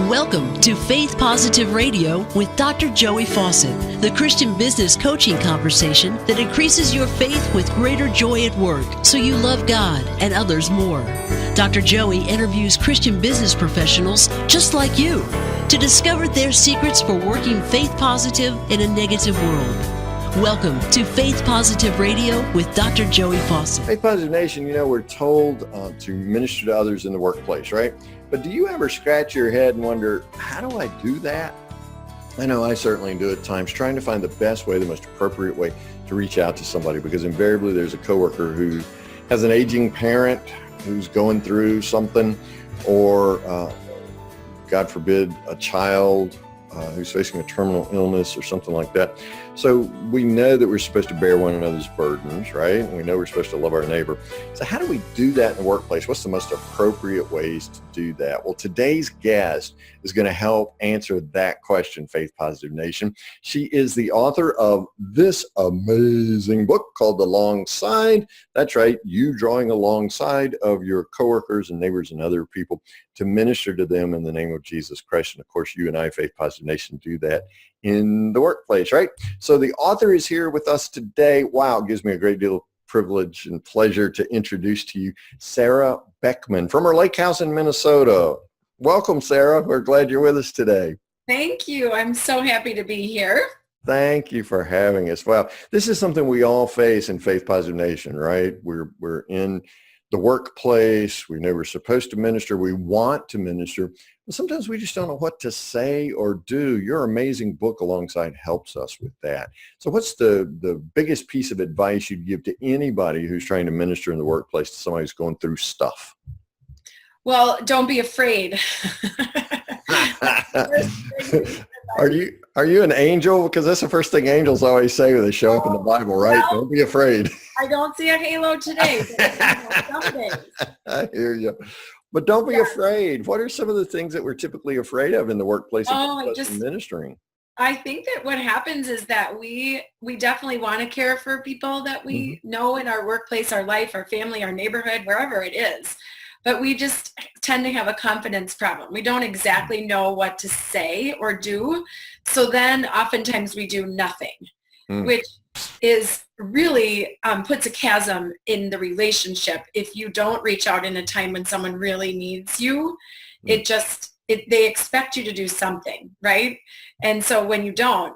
Welcome to Faith Positive Radio with Dr. Joey Fawcett, the Christian business coaching conversation that increases your faith with greater joy at work so you love God and others more. Dr. Joey interviews Christian business professionals just like you to discover their secrets for working faith positive in a negative world. Welcome to Faith Positive Radio with Dr. Joey Fawcett. Faith Positive Nation, we're told to minister to others in the workplace, right? But do you ever scratch your head and wonder, how do I do that? I know I certainly do at times, trying to find the best way, the most appropriate way to reach out to somebody, because invariably there's a coworker who has an aging parent who's going through something, or God forbid, a child who's facing a terminal illness or something like that. So we know that we're supposed to bear one another's burdens, right? And we know we're supposed to love our neighbor. So how do we do that in the workplace? What's the most appropriate ways to do that? Well, today's guest is going to help answer that question, Faith Positive Nation. She is the author of this amazing book called Alongside. That's right, you drawing alongside of your coworkers and neighbors and other people to minister to them in the name of Jesus Christ. And of course, you and I, Faith Positive Nation, do that in the workplace, right? So the author is here with us today. Wow, it gives me a great deal of privilege and pleasure to introduce to you Sarah Beckman from her lake house in Minnesota. Welcome, Sarah. We're glad you're with us today. Thank you. I'm so happy to be here. Thank you for having us. Well, this is something we all face in Faith Positive Nation, right? We're in the workplace. We know we're supposed to minister. We want to minister. But sometimes we just don't know what to say or do. Your amazing book Alongside helps us with that. So what's the biggest piece of advice you'd give to anybody who's trying to minister in the workplace to somebody who's going through stuff? Well, don't be afraid. Are you an angel? Because that's the first thing angels always say when they show up in the Bible, right? Well, don't be afraid. I don't see a halo today, but some days. I hear you. But don't be afraid. What are some of the things that we're typically afraid of in the workplace in ministering? I think that what happens is that we definitely want to care for people that we know in our workplace, our life, our family, our neighborhood, wherever it is. But we just tend to have a confidence problem. We don't exactly know what to say or do. So then oftentimes we do nothing, which is really puts a chasm in the relationship. If you don't reach out in a time when someone really needs you, they expect you to do something, right? And so when you don't,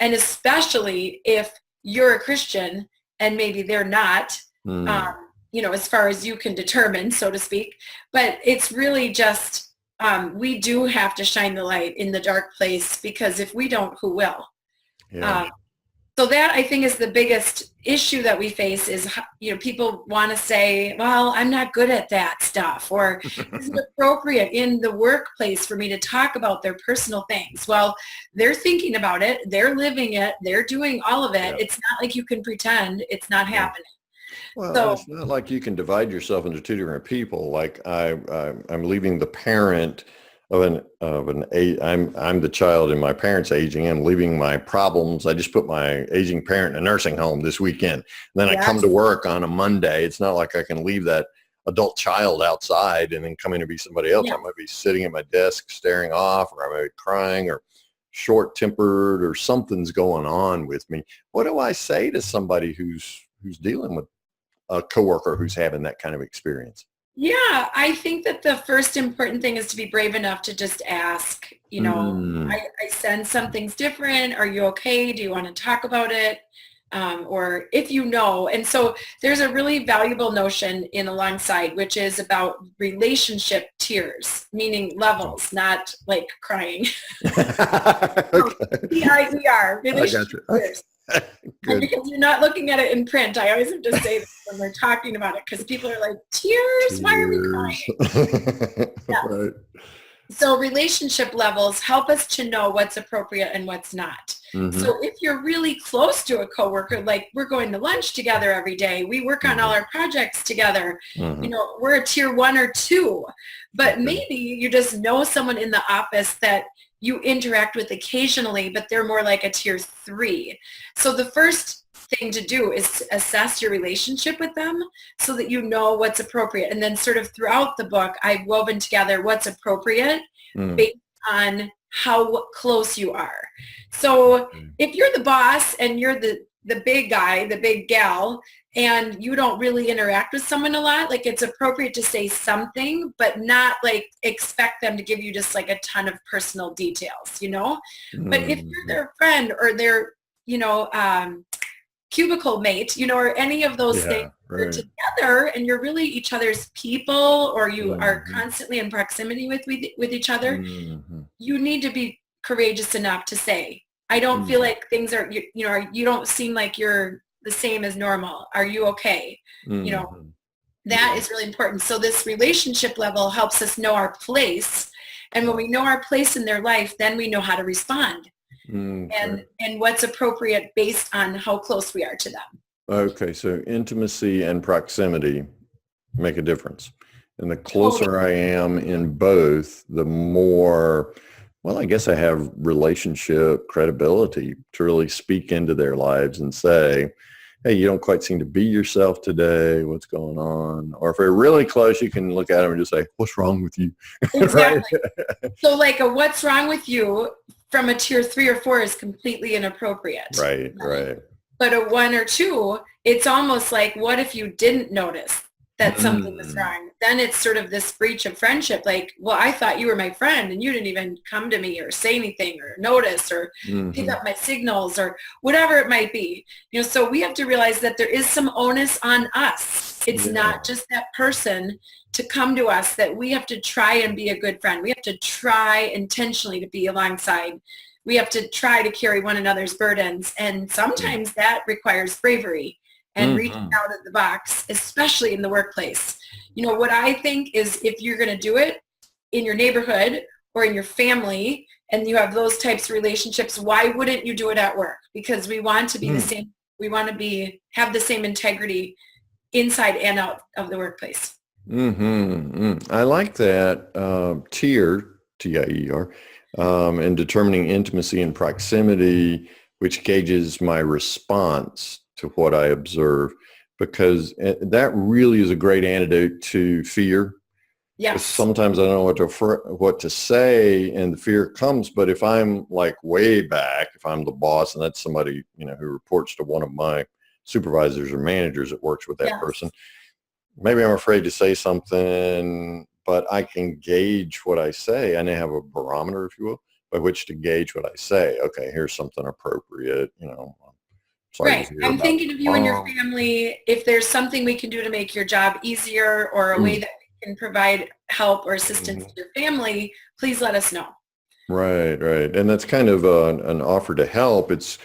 and especially if you're a Christian and maybe they're not, as far as you can determine, so to speak, but it's really just, we do have to shine the light in the dark place, because if we don't, who will? Yeah. So that, I think, is the biggest issue that we face is, people want to say, well, I'm not good at that stuff, or is it appropriate in the workplace for me to talk about their personal things? Well, they're thinking about it. They're living it. They're doing all of it. Yeah. It's not like you can pretend it's not happening. Well, it's not like you can divide yourself into two different people. Like I'm leaving the parent I'm the child and my parents aging. I'm leaving my problems. I just put my aging parent in a nursing home this weekend. And then I come to work on a Monday. It's not like I can leave that adult child outside and then come in and be somebody else. Yeah. I might be sitting at my desk staring off, or I might be crying or short-tempered, or something's going on with me. What do I say to somebody who's dealing with a coworker who's having that kind of experience? Yeah, I think that the first important thing is to be brave enough to just ask, I sense something's different. Are you okay? Do you want to talk about it? Or if you know. And so there's a really valuable notion in Alongside, which is about relationship tiers, meaning levels, not like crying. Okay. T-I-E-R, relationship tiers. And because you're not looking at it in print, I always have to say this when we're talking about it, because people are like, tears? Why are we crying? Yeah. Right. So relationship levels help us to know what's appropriate and what's not. So if you're really close to a coworker, like we're going to lunch together every day, we work on all our projects together, we're a tier 1 or 2, but maybe you just know someone in the office that you interact with occasionally, but they're more like a tier 3. So the first thing to do is assess your relationship with them so that you know what's appropriate. And then sort of throughout the book, I've woven together what's appropriate based on how close you are. So if you're the boss and you're the big guy, the big gal, and you don't really interact with someone a lot, like it's appropriate to say something, but not like expect them to give you just like a ton of personal details, you know? But if you're their friend or their, you know, cubicle mate, you know, or any of those things, you're together and you're really each other's people, or you are constantly in proximity with each other, you need to be courageous enough to say, I don't feel like things are, you know, you don't seem like you're the same as normal. Are you okay? You know, that is really important. So this relationship level helps us know our place. And when we know our place in their life, then we know how to respond and what's appropriate based on how close we are to them. Okay. So intimacy and proximity make a difference. And the closer I am in both, the more, well, I guess I have relationship credibility to really speak into their lives and say, hey, you don't quite seem to be yourself today. What's going on? Or if they're really close, you can look at them and just say, what's wrong with you? Exactly. So like a what's wrong with you from a tier 3 or 4 is completely inappropriate. Right. But a 1 or 2, it's almost like, what if you didn't notice that something was wrong? Then it's sort of this breach of friendship. Like, well, I thought you were my friend and you didn't even come to me or say anything or notice or pick up my signals or whatever it might be. You know, so we have to realize that there is some onus on us. It's not just that person to come to us, that we have to try and be a good friend. We have to try intentionally to be alongside. We have to try to carry one another's burdens. And sometimes that requires bravery and reaching out of the box, especially in the workplace. You know, what I think is if you're going to do it in your neighborhood or in your family and you have those types of relationships, why wouldn't you do it at work? Because we want to be the same. We want to have the same integrity inside and out of the workplace. I like that tier, T-I-E-R, in determining intimacy and proximity, which gauges my response to what I observe, because that really is a great antidote to fear. Yes. Sometimes I don't know what to say and the fear comes, but if I'm like way back, if I'm the boss and that's somebody, you know, who reports to one of my supervisors or managers that works with that person, maybe I'm afraid to say something, but I can gauge what I say. And I have a barometer, if you will, by which to gauge what I say. Okay, here's something appropriate, you know. Right. I'm thinking of you and your family. If there's something we can do to make your job easier or a way that we can provide help or assistance to your family, please let us know. Right. And that's kind of an offer to help. It's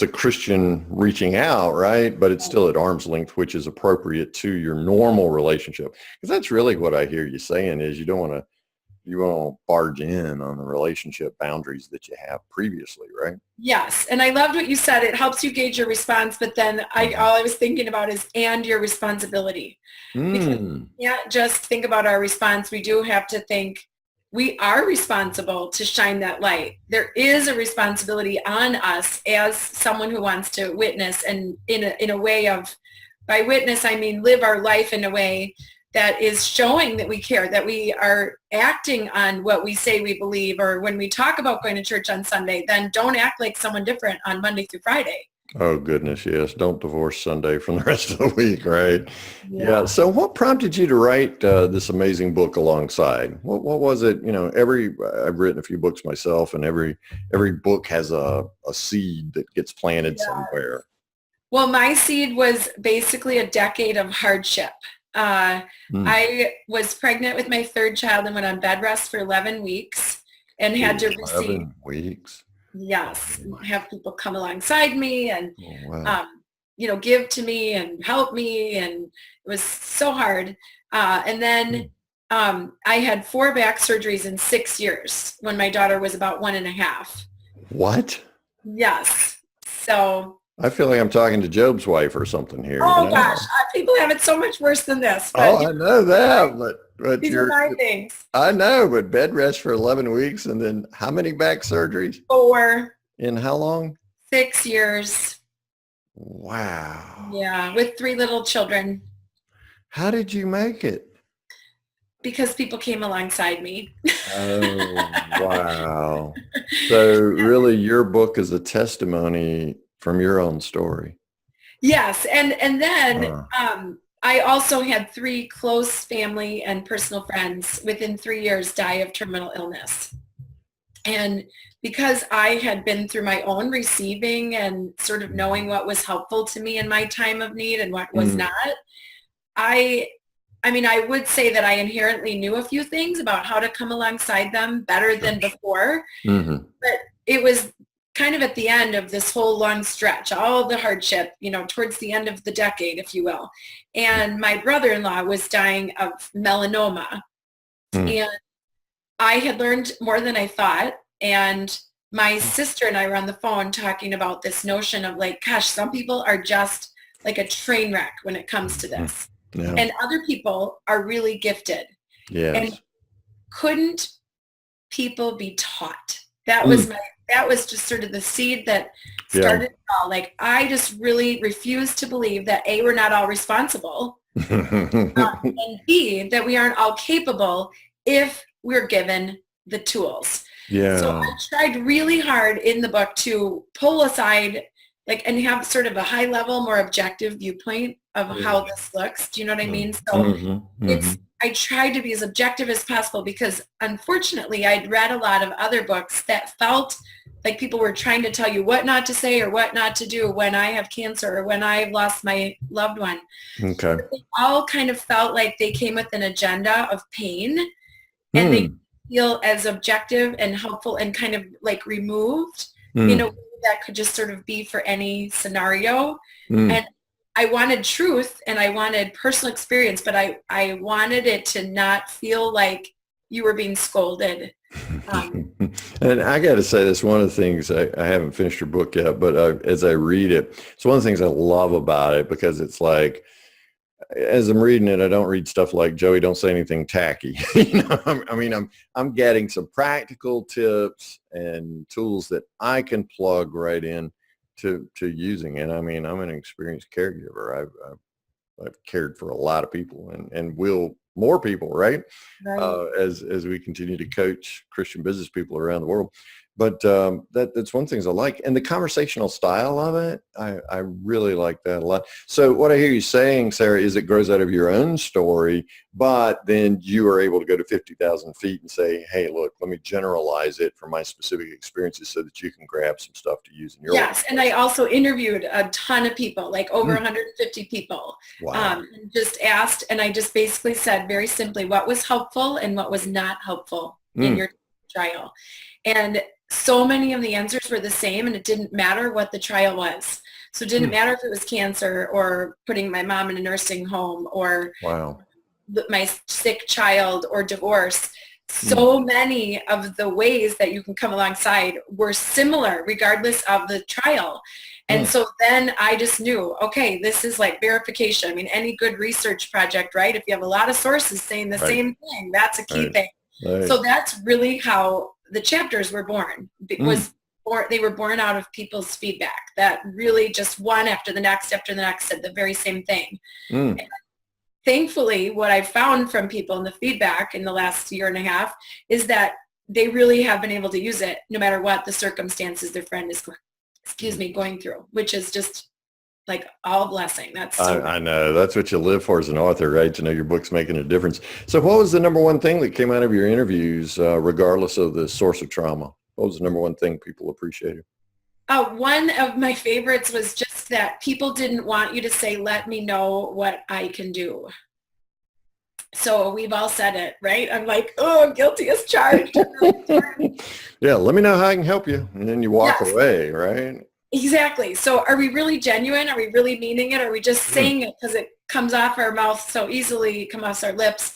a Christian reaching out, right? But it's still at arm's length, which is appropriate to your normal relationship. Because that's really what I hear you saying is you want to barge in on the relationship boundaries that you have previously, right? Yes. And I loved what you said. It helps you gauge your response, but then all I was thinking about is and your responsibility. Because we can't just think about our response. We do have to think we are responsible to shine that light. There is a responsibility on us as someone who wants to witness, and in a way of, by witness, I mean live our life in a way that is showing that we care, that we are acting on what we say we believe. Or when we talk about going to church on Sunday, then don't act like someone different on Monday through Friday. Oh, goodness, yes. Don't divorce Sunday from the rest of the week, right? Yeah. So what prompted you to write this amazing book alongside? What was it? You know, I've written a few books myself, and every book has a seed that gets planted somewhere. Well, my seed was basically a decade of hardship. I was pregnant with my 3rd child and went on bed rest for 11 weeks and had to receive 11 weeks. Yes, have people come alongside me and you know, give to me and help me, and it was so hard. And then I had 4 back surgeries in 6 years when my daughter was about 1.5. What? Yes. So I feel like I'm talking to Job's wife or something here. Oh, gosh, people have it so much worse than this. But, I know that, but these are my things. I know, but bed rest for 11 weeks, and then how many back surgeries? 4. In how long? 6 years. Wow. Yeah, with 3 little children. How did you make it? because people came alongside me. Oh, wow. So really your book is a testimony from your own story. Yes. And then Huh. I also had 3 close family and personal friends within 3 years die of terminal illness. And because I had been through my own receiving and sort of knowing what was helpful to me in my time of need and what was Mm, not, I mean, I would say that I inherently knew a few things about how to come alongside them better than sure. before, Mm-hmm. but it was kind of at the end of this whole long stretch, all the hardship, towards the end of the decade, if you will. And my brother-in-law was dying of melanoma. Mm, And I had learned more than I thought. And my sister and I were on the phone talking about this notion of like, gosh, some people are just like a train wreck when it comes to mm, this. yeah. And other people are really gifted. And Yes. couldn't people be taught? Mm, That was just sort of the seed that yeah. started it all. Like, I just really refuse to believe that A, we're not all responsible, and B, that we aren't all capable if we're given the tools. So Yeah. I tried really hard in the book to pull aside, like, and have sort of a high level, more objective viewpoint of Yeah. how this looks. Do you know what I mean? So Mm-hmm. Mm-hmm. I tried to be as objective as possible because unfortunately I'd read a lot of other books that felt like people were trying to tell you what not to say or what not to do when I have cancer or when I've lost my loved one. Okay. But they all kind of felt like they came with an agenda of pain, and they Hmm. feel as objective and helpful and kind of like removed in a Mm. way that could just sort of be for any scenario. Mm. And I wanted truth and I wanted personal experience, but I wanted it to not feel like you were being scolded. Um, And I got to say this, one of the things, I haven't finished your book yet, but as I read it, it's one of the things I love about it, because it's like, as I'm reading it, I don't read stuff like, Joey, don't say anything tacky. I'm getting some practical tips and tools that I can plug right in to using it. I mean, I'm an experienced caregiver. I've cared for a lot of people and will more people, right? right. As we continue to coach Christian business people around the world. But that's one of the things I like. And the conversational style of it, I really like that a lot. So what I hear you saying, Sarah, is it grows out of your own story, but then you are able to go to 50,000 feet and say, hey, look, let me generalize it from my specific experiences so that you can grab some stuff to use in your Yes. life. And I also interviewed a ton of people, like over Mm. 150 people, Wow. and just asked, and I just basically said very simply what was helpful and what was not helpful in Mm. your trial. And so many of the answers were the same, and it didn't matter what the trial was. So it didn't Mm. matter if it was cancer or putting my mom in a nursing home or Wow. my sick child or divorce. Mm. So many of the ways that you can come alongside were similar regardless of the trial. And Mm. so then I just knew, okay, this is like verification. I mean, any good research project, right? If you have a lot of sources saying the Right. same thing, that's a key Right. thing. Right. So that's really how the chapters were born. Mm. They were born out of people's feedback that really just one after the next said the very same thing. Mm. Thankfully, what I've found from people in the feedback in the last year and a half is that they really have been able to use it no matter what the circumstances their friend is, going through, which is just like all blessing. That's so I know. That's what you live for as an author, right? To know your book's making a difference. So what was the number one thing that came out of your interviews, regardless of the source of trauma? What was the number one thing people appreciated? one of my favorites was just that people didn't want you to say, let me know what I can do. So we've all said it, right? I'm like, oh, I'm guilty as charged. Yeah, let me know how I can help you. And then you walk Yes, away, right? exactly. So are we really genuine? Are we really meaning it? Are we just Mm. saying it because it comes off our mouth so easily, come off our lips?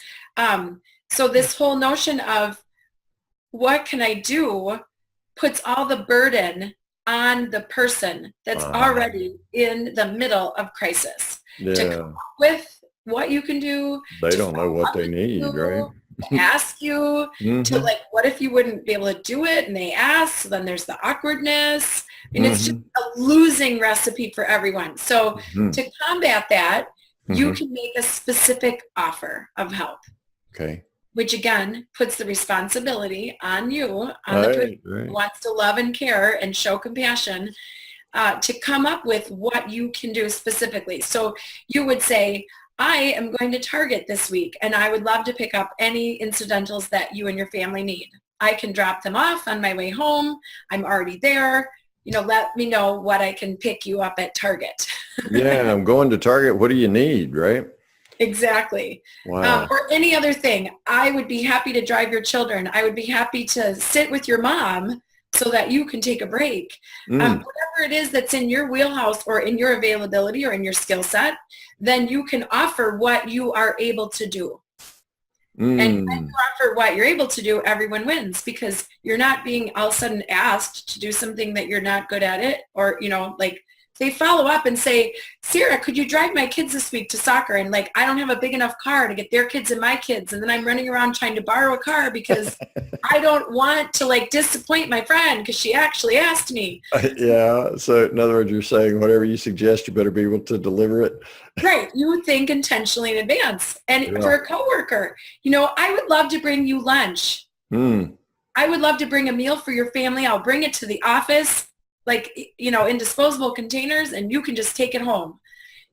So this whole notion of what can I do puts all the burden on the person that's already in the middle of crisis to come Yeah. up with what you can do, They to don't know follow what up they with need, right? you, to ask you, to Mm-hmm. like, what if you wouldn't be able to do it? And they ask, so then there's the awkwardness. I mean, it's just Mm-hmm. a losing recipe for everyone. So Mm-hmm. to combat that, you Mm-hmm. can make a specific offer of help. Okay. which again puts the responsibility on you, on the person who wants to love and care and show compassion, to come up with what you can do specifically. So you would say, I am going to Target this week, and I would love to pick up any incidentals that you and your family need. I can drop them off on my way home. I'm already there. Let me know what I can pick you up at Target. Yeah, I'm going to Target. What do you need, right? Exactly. Wow. Or any other thing. I would be happy to drive your children. I would be happy to sit with your mom so that you can take a break. Whatever it is that's in your wheelhouse or in your availability or in your skill set, then you can offer what you are able to do. And when you offer what you're able to do, everyone wins, because you're not being all of a sudden asked to do something that you're not good at it. Or, they follow up and say, Sarah, could you drive my kids this week to soccer? And I don't have a big enough car to get their kids and my kids. And then I'm running around trying to borrow a car because I don't want to disappoint my friend because she actually asked me. Yeah. So in other words, you're saying whatever you suggest, you better be able to deliver it. Right. You would think intentionally in advance. And for a coworker, I would love to bring you lunch. I would love to bring a meal for your family. I'll bring it to the office, in disposable containers, and you can just take it home.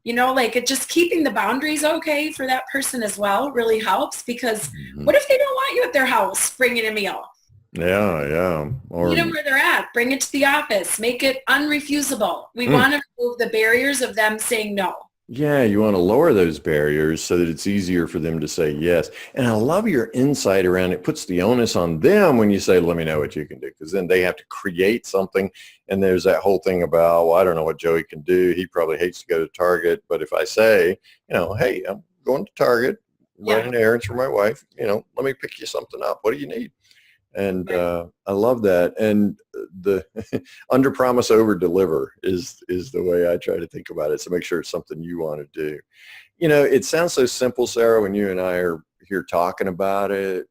Just keeping the boundaries okay for that person as well really helps, because what if they don't want you at their house bringing a meal? Yeah. Or meet them where they're at. Bring it to the office. Make it unrefusable. We want to remove the barriers of them saying no. Yeah, you want to lower those barriers so that it's easier for them to say yes. And I love your insight around it. Puts the onus on them when you say, let me know what you can do, because then they have to create something. And there's that whole thing about, well, I don't know what Joey can do. He probably hates to go to Target. But if I say, hey, I'm going to Target, running errands for my wife, let me pick you something up. What do you need? And I love that. And the under promise, over deliver is the way I try to think about it. So make sure it's something you want to do. It sounds so simple, Sarah, when you and I are here talking about it,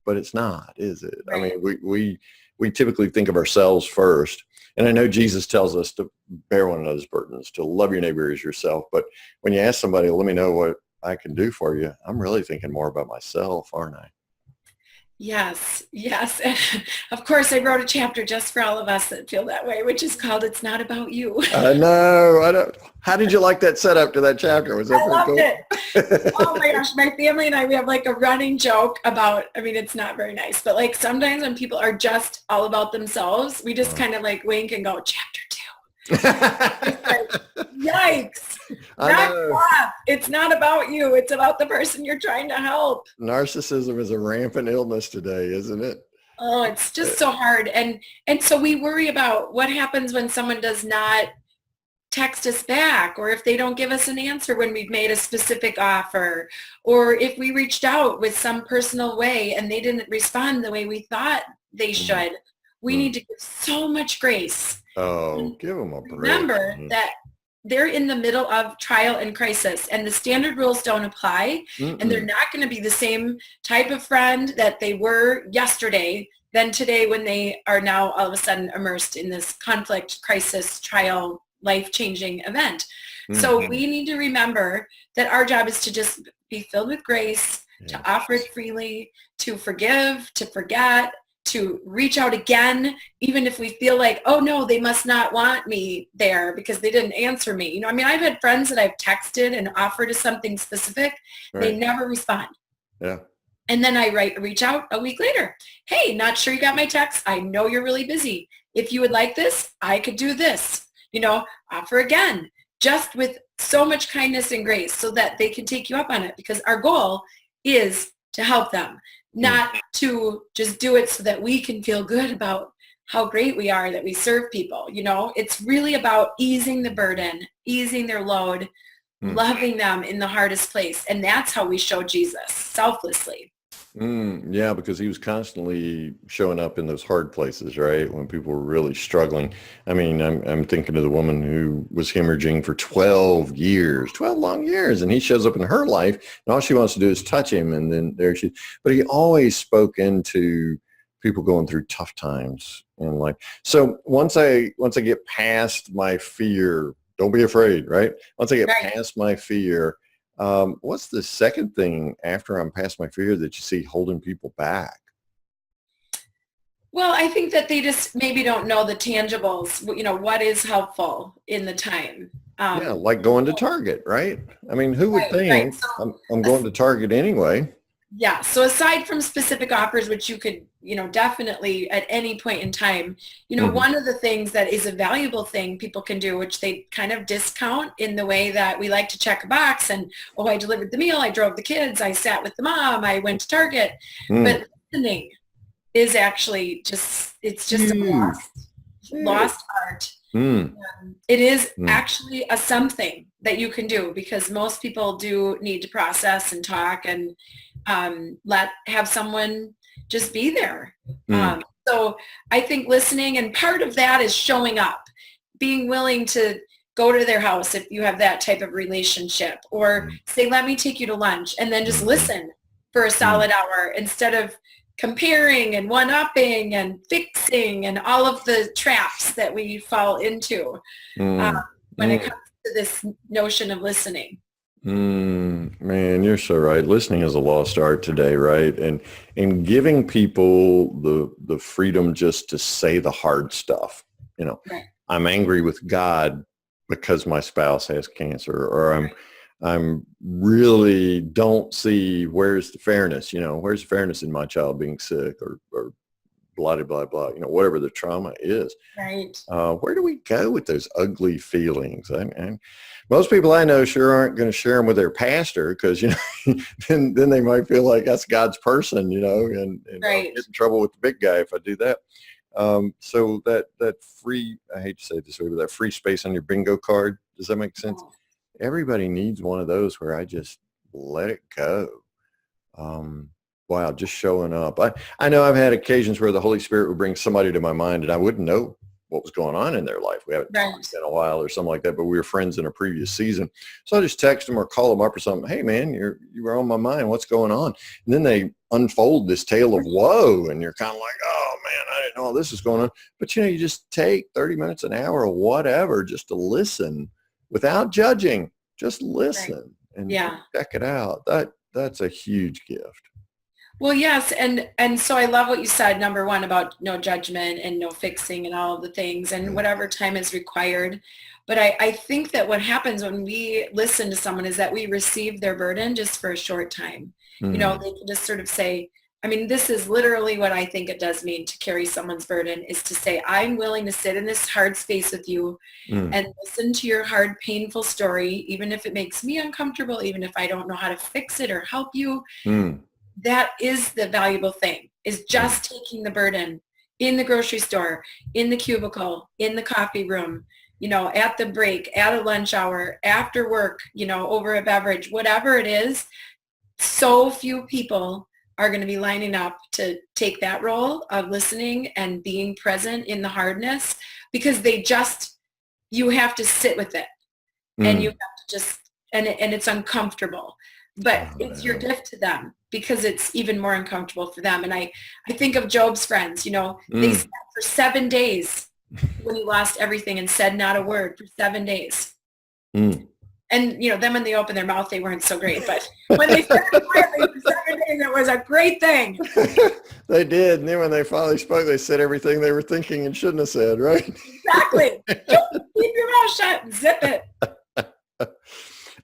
but it's not, is it? Right. I mean, we typically think of ourselves first. And I know Jesus tells us to bear one another's burdens, to love your neighbor as yourself. But when you ask somebody, let me know what I can do for you, I'm really thinking more about myself, aren't I? Yes. And of course, I wrote a chapter just for all of us that feel that way, which is called It's Not About You. I know. How did you like that setup to that chapter? Was that I loved cool? it. Oh my gosh. My family and I, we have a running joke about, it's not very nice, but sometimes when people are just all about themselves, we just kind of wink and go, chapter 2. Yikes. It's not about you. It's about the person you're trying to help. Narcissism is a rampant illness today, isn't it? Oh, it's just so hard. And so we worry about what happens when someone does not text us back, or if they don't give us an answer when we've made a specific offer, or if we reached out with some personal way and they didn't respond the way we thought they should. We need to give so much grace. Oh, give them a break. Remember that they're in the middle of trial and crisis, and the standard rules don't apply, and they're not going to be the same type of friend that they were yesterday than today, when they are now all of a sudden immersed in this conflict, crisis, trial, life-changing event. So we need to remember that our job is to just be filled with grace, to offer it freely, to forgive, to forget, to reach out again, even if we feel oh no, they must not want me there because they didn't answer me. I've had friends that I've texted and offered something specific. Right. They never respond. Yeah. And then I reach out a week later. Hey, not sure you got my text. I know you're really busy. If you would like this, I could do this. Offer again, just with so much kindness and grace so that they can take you up on it, because our goal is to help them, not to just do it so that we can feel good about how great we are that we serve people. It's really about easing the burden, easing their load, loving them in the hardest place. And that's how we show Jesus, selflessly. Yeah, because he was constantly showing up in those hard places, right? When people were really struggling. I'm thinking of the woman who was hemorrhaging for 12 long years, and he shows up in her life, and all she wants to do is touch him, and then there she. But he always spoke into people going through tough times in life. So once I get past my fear, don't be afraid, right? Once I get past my fear, What's the second thing after I'm past my fear that you see holding people back? Well, I think that they just maybe don't know the tangibles, what is helpful in the time. Yeah, like going to Target, right? I mean, who would Right. think I'm going to Target anyway? Yeah. So aside from specific offers, which you could, definitely at any point in time, one of the things that is a valuable thing people can do, which they kind of discount in the way that we like to check a box and, oh, I delivered the meal, I drove the kids, I sat with the mom, I went to Target. But listening is actually it's just a lost art. It is actually a something that you can do, because most people do need to process and talk and have someone just be there. So I think listening, and part of that is showing up, being willing to go to their house if you have that type of relationship, or say, let me take you to lunch, and then just listen for a solid hour instead of comparing and one-upping and fixing and all of the traps that we fall into when it comes to this notion of listening. Man, you're so right. Listening is a lost art today, right? And giving people the freedom just to say the hard stuff. Right. I'm angry with God because my spouse has cancer, or I'm really don't see where's the fairness, where's the fairness in my child being sick, or blah, blah, blah, whatever the trauma is. Right. Where do we go with those ugly feelings? And most people I know sure aren't going to share them with their pastor, because, then they might feel like that's God's person, and right. I'll get in trouble with the big guy if I do that. So that free, I hate to say it this way, but that free space on your bingo card, does that make sense? Oh. Everybody needs one of those where I just let it go. Wow, just showing up. I know I've had occasions where the Holy Spirit would bring somebody to my mind and I wouldn't know what was going on in their life. We haven't talked in a while or something like that, but we were friends in a previous season. So I just text them or call them up or something. Hey man, you were on my mind. What's going on? And then they unfold this tale of woe, and you're kind of like, oh man, I didn't know all this is going on. But you just take 30 minutes, an hour, or whatever, just to listen without judging. Just listen and check it out. That's a huge gift. Well, yes. And so I love what you said, number one, about no judgment and no fixing and all of the things and whatever time is required. But I think that what happens when we listen to someone is that we receive their burden just for a short time. They can just sort of say, I mean, this is literally what I think it does mean to carry someone's burden, is to say, I'm willing to sit in this hard space with you and listen to your hard, painful story, even if it makes me uncomfortable, even if I don't know how to fix it or help you. That is the valuable thing, is just taking the burden in the grocery store, in the cubicle, in the coffee room, at the break, at a lunch hour, after work, over a beverage, whatever it is. So few people are going to be lining up to take that role of listening and being present in the hardness, because you have to sit with it and you have to just, and it's uncomfortable, but it's your gift to them, because it's even more uncomfortable for them. And I think of Job's friends, they sat for 7 days when he lost everything and said not a word for 7 days. And, then when they opened their mouth, they weren't so great. But when they said quietly for 7 days, it was a great thing. They did. And then when they finally spoke, they said everything they were thinking and shouldn't have said, right? Exactly. Keep your mouth shut and zip it.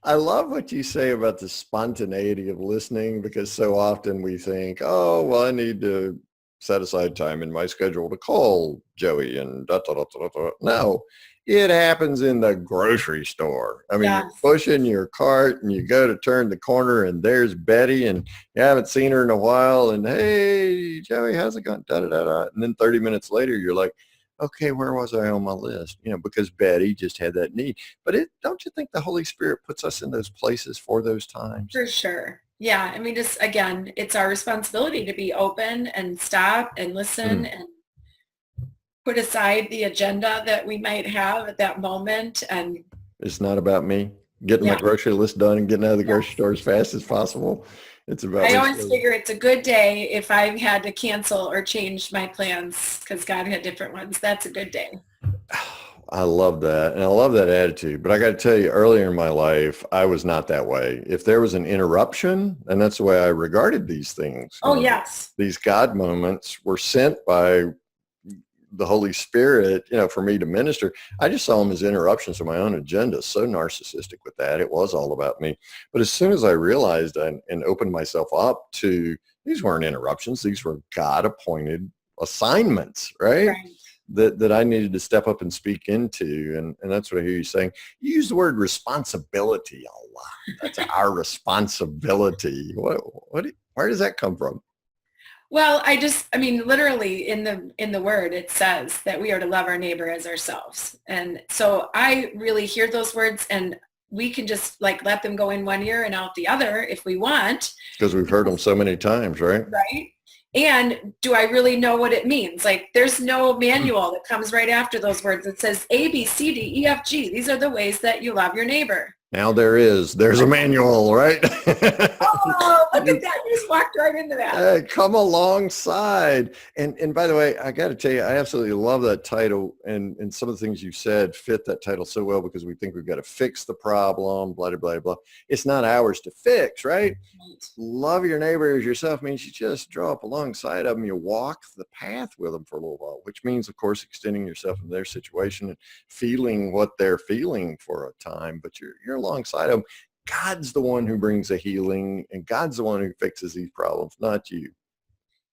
I love what you say about the spontaneity of listening, because so often we think, oh, well, I need to set aside time in my schedule to call Joey and da-da-da-da-da. No. It happens in the grocery store. I mean, You're pushing your cart and you go to turn the corner and there's Betty and you haven't seen her in a while. And hey, Joey, how's it going? Da, da, da, da. And then 30 minutes later, you're like, okay, where was I on my list? Because Betty just had that need. But don't you think the Holy Spirit puts us in those places for those times? For sure. Yeah. I mean, just again, it's our responsibility to be open and stop and listen and put aside the agenda that we might have at that moment. And it's not about me getting my grocery list done and getting out of the grocery store as fast as possible. It's about I always figure it's a good day if I've had to cancel or change my plans because God had different ones. That's a good day. I love that. And I love that attitude. But I got to tell you, earlier in my life, I was not that way. If there was an interruption, and that's the way I regarded these things, Oh, yes. these God moments were sent by the Holy Spirit, for me to minister. I just saw them as interruptions to my own agenda. So narcissistic with that. It was all about me. But as soon as I realized and opened myself up to, these weren't interruptions. These were God appointed assignments, right? That I needed to step up and speak into. And that's what I hear you saying. You use the word responsibility a lot. That's our responsibility. Where does that come from? Well, literally in the word, it says that we are to love our neighbor as ourselves. And so I really hear those words, and we can just let them go in one ear and out the other if we want. Because we've heard them so many times, right? Right. And do I really know what it means? There's no manual that comes right after those words. It says A, B, C, D, E, F, G. These are the ways that you love your neighbor. Now there's a manual, right? Oh, look at that. You just walked right into that. Hey, come alongside. And by the way, I got to tell you, I absolutely love that title. And some of the things you said fit that title so well, because we think we've got to fix the problem, blah, blah, blah, blah. It's not ours to fix, right? Love your neighbor as yourself means you just draw up alongside of them. You walk the path with them for a little while, which means, of course, extending yourself in their situation and feeling what they're feeling for a time. But you're alongside them. God's the one who brings the healing, and God's the one who fixes these problems, not you.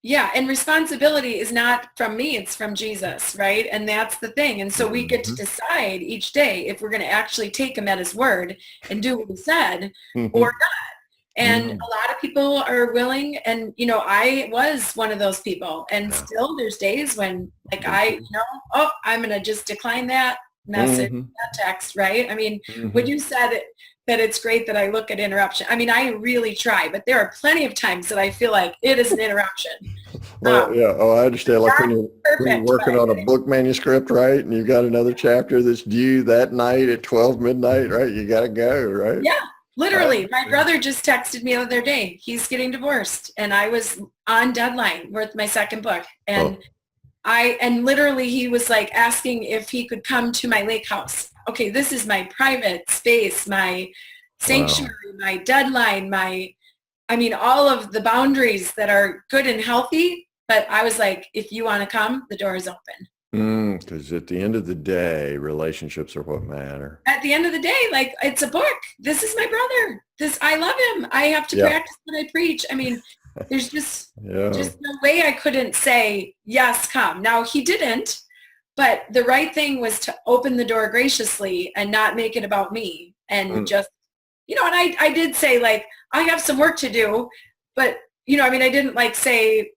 Yeah, and responsibility is not from me, it's from Jesus, right? And that's the thing. And so we get to decide each day if we're going to actually take him at his word and do what he said or not. And a lot of people are willing, and I was one of those people, and still there's days when I'm going to just decline that message, that text, right? When you said that it's great that I look at interruption, I really try, but there are plenty of times that I feel like it is an interruption. Well, yeah. Oh, I understand. Like when you're working on a book manuscript, right? And you've got another chapter that's due that night at 12 midnight, right? You got to go, right? Yeah. Literally, my brother just texted me the other day. He's getting divorced, and I was on deadline with my second book. And literally he was asking if he could come to my lake house. Okay, this is my private space, my sanctuary, my deadline, all of the boundaries that are good and healthy. But I was like, if you want to come, the door is open. Because at the end of the day, relationships are what matter. At the end of the day, it's a book. This is my brother. I love him. I have to practice what I preach. There's just no way I couldn't say, yes, come. Now, he didn't, but the right thing was to open the door graciously and not make it about me. And just, and I did say, I have some work to do, but, I didn't say,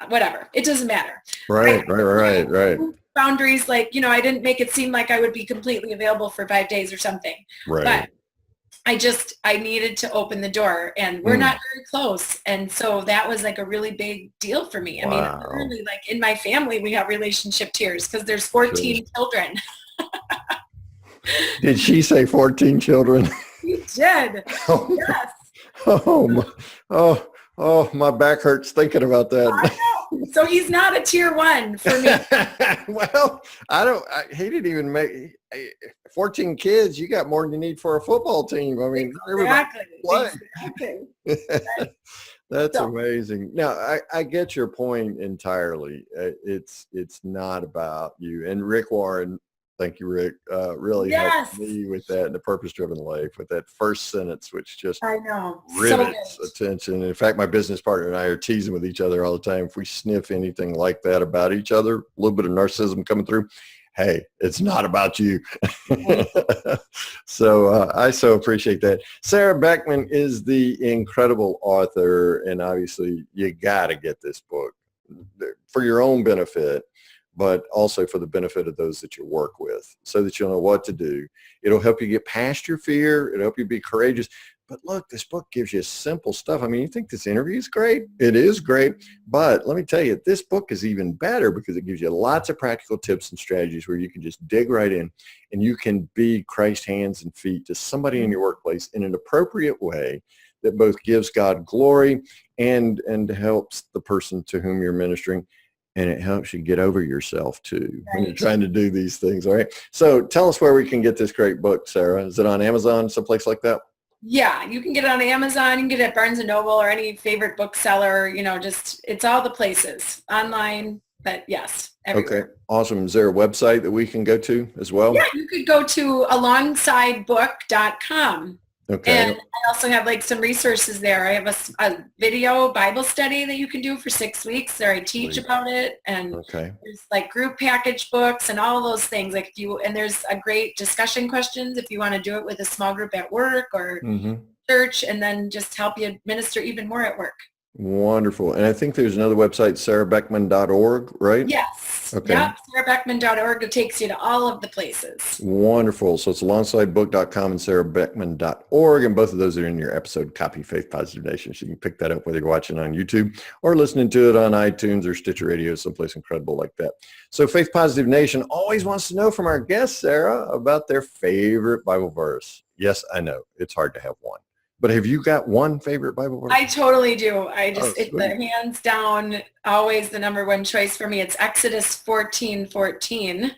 whatever. It doesn't matter. Right. Boundaries, I didn't make it seem like I would be completely available for 5 days or something. Right. But I needed to open the door, and we're not very close. And so that was a really big deal for me. Literally, in my family, we have relationship tears because there's 14 children. Did she say 14 children? She did. Yes. Oh, my back hurts thinking about that. I know. So he's not a tier one for me. Well, he didn't even make 14 kids. You got more than you need for a football team. Exactly. That's amazing. Now, I get your point entirely. It's not about you. And Rick Warren, thank you, Rick, really helped me with that in the purpose-driven life, with that first sentence, which just rivets attention. In fact, my business partner and I are teasing with each other all the time. If we sniff anything like that about each other, a little bit of narcissism coming through, hey, it's not about you. So I so appreciate that. Sarah Beckman is the incredible author, and obviously you got to get this book for your own benefit, but also for the benefit of those that you work with, so that you'll know what to do. It'll help you get past your fear. It'll help you be courageous. But look, this book gives you simple stuff. You think this interview is great? It is great. But let me tell you, this book is even better because it gives you lots of practical tips and strategies where you can just dig right in, and you can be Christ's hands and feet to somebody in your workplace in an appropriate way that both gives God glory and helps the person to whom you're ministering. and it helps you get over yourself too when you're Right. trying to do these things. All right. So tell us where we can get this great book, Sarah. Is it on Amazon, someplace like that? Yeah, you can get it on Amazon. You can get it at Barnes & Noble or any favorite bookseller. Just it's all the places online. But yes, everywhere. Okay. Awesome. Is there a website that we can go to as well? Yeah, you could go to alongsidebook.com. Okay. And I also have like some resources there. I have a video Bible study that you can do for 6 weeks there. I teach about it, and Okay. there's like group package books and all those things. Like and there's a great discussion questions if you want to do it with a small group at work or church, and then just help you minister even more at work. Wonderful. And I think there's another website, sarahbeckman.org, right? Yes. Okay. Yep. sarahbeckman.org. It takes you to all of the places. Wonderful. So it's alongsidebook.com and sarahbeckman.org. And both of those are in your episode copy, Faith Positive Nation. So you can pick that up whether you're watching on YouTube or listening to it on iTunes or Stitcher Radio, someplace incredible like that. So Faith Positive Nation always wants to know from our guests, Sarah, about their favorite Bible verse. Yes, I know. It's hard to have one. But have you got one favorite Bible verse? I totally do. It's sweet. the hands down, always the number one choice for me. It's Exodus 14:14.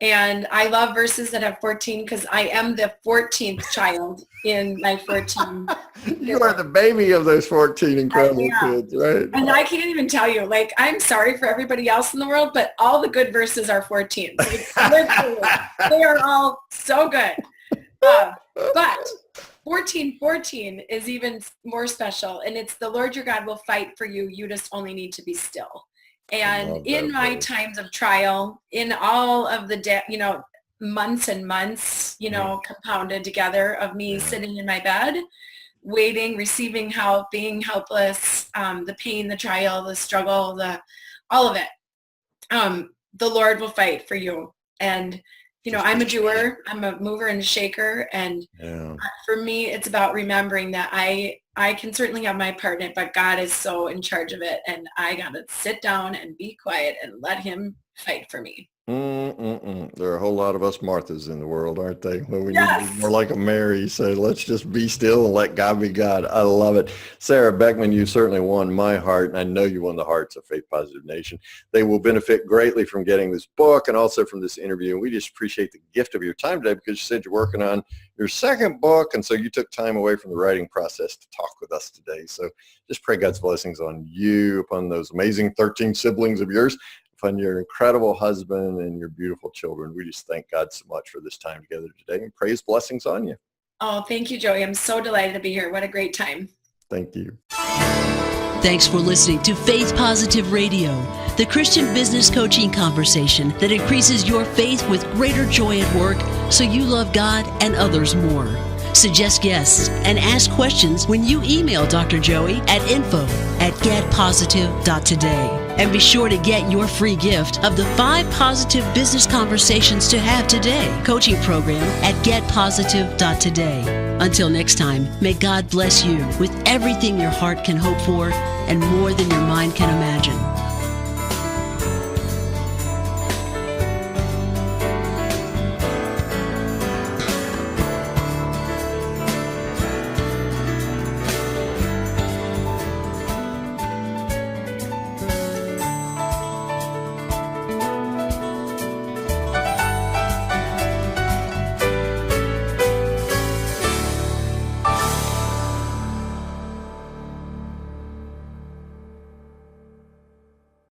And I love verses that have 14 because I am the 14th child in my 14. You are the baby of those 14 incredible kids, right? And I can't even tell you, like, I'm sorry for everybody else in the world, but all the good verses are 14. Like, literally, they are all so good. But 14:14 is even more special, and it's the Lord your God will fight for you. You just only need to be still. And in my times of trial, in all of the months and months, compounded together of me sitting in my bed, waiting, receiving help, being helpless, the pain, the trial, the struggle, all of it. The Lord will fight for you. And I'm a doer, I'm a mover and a shaker. And for me, it's about remembering that I can certainly have my part in it, but God is so in charge of it. And I got to sit down and be quiet and let him fight for me. There are a whole lot of us Marthas in the world, aren't they? Well, we need to be more like a Mary. So let's just be still and let God be God. I love it. Sarah Beckman, you certainly won my heart, and I know you won the hearts of Faith Positive Nation. They will benefit greatly from getting this book and also from this interview. And we just appreciate the gift of your time today because you said you're working on your second book, and so you took time away from the writing process to talk with us today. So just pray God's blessings on you, upon those amazing 13 siblings of yours, upon your incredible husband and your beautiful children. We just thank God so much for this time together today and pray his blessings on you. Oh, thank you, Joey. I'm so delighted to be here. What a great time. Thank you. Thanks for listening to Faith Positive Radio, the Christian business coaching conversation that increases your faith with greater joy at work so you love God and others more. Suggest guests and ask questions when you email Dr. Joey at info@getpositive.today. And be sure to get your free gift of the 5 positive business conversations to have today coaching program at getpositive.today. Until next time, may God bless you with everything your heart can hope for and more than your mind can imagine.